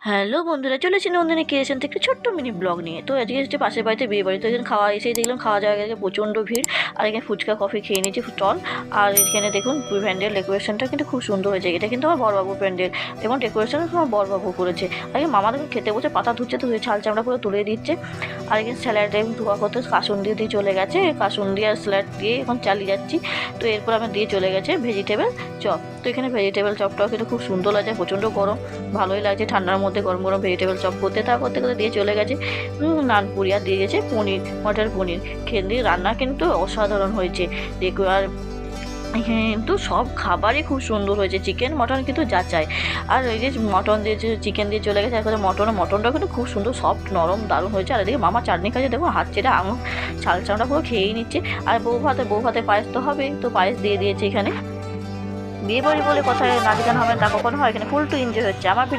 Hello বন্ধুরা, চলেছি Nandini creation থেকে ছোট্ট মিনি ব্লগ নিয়ে। তো আজকে হচ্ছে পাশের বাড়িতে বিয়ে বাড়ি, তো এখানে খাওয়া এসেই দেখলাম খাওয়া জায়গায় প্রচণ্ড ভিড়। আর এখানে ফুচকা কফি খেয়ে নিয়েছি স্টল। আর এখানে দেখুন প্যান্ডেল ডেকোরেশনটা কিন্তু খুব সুন্দর হয়েছে। এটা কিন্তু আমার বড়বাবু প্যান্ডেল এবং ডেকোরেশন আমার বড়বাবু করেছে। আগে মামা দেখুন খেতে বসে পাতা ধুচ্ছে, তো ছাল চামড়া পুরো তুলে দিচ্ছে। আর এখানে স্যালাড ধোয়া করতে কাসুন দিয়ে চলে গেছে, কাসুন দিয়ে আর স্যালাড দিয়ে এখন চালিয়ে যাচ্ছি। তো এরপর আমার দিয়ে চলে গেছে ভেজিটেবল চপ। তো এখানে ভেজিটেবল চপটাও কিন্তু খুব সুন্দর লাগছে, প্রচণ্ড গরম, ভালোই লাগছে ঠান্ডার মধ্যে গরম গরম ভেজিটেবল চপ করতে করতে দিয়ে চলে গেছে নানপুরি, আর দিয়ে গেছে পনির, মটর পনির। খেতে রান্না কিন্তু অসাধারণ হয়েছে দেখো। আর এখানে কিন্তু সব খাবারই খুব সুন্দর হয়েছে, চিকেন মটন কিন্তু যাচাই। আর এই যে মটন দিয়ে চিকেন দিয়ে চলে গেছে, আর মটনটাও কিন্তু খুব সুন্দর সফট নরম দারুণ হয়েছে। আর এদিকে মামা চাটনি খাচ্ছে, দেখো হাত চেটে আঙুল ছাল চামড়া পুরো খেয়েই নিচ্ছে। আর বউ ভাতে পায়েস তো হবেই, তো পায়েস দিয়ে দিয়েছে। এখানে বিয়ে বাড়ি বলে কথায় নাচ গান হবে তা কখনো হয়? এখানে ফুল টু এনজয় হচ্ছে। আমার ভিডিও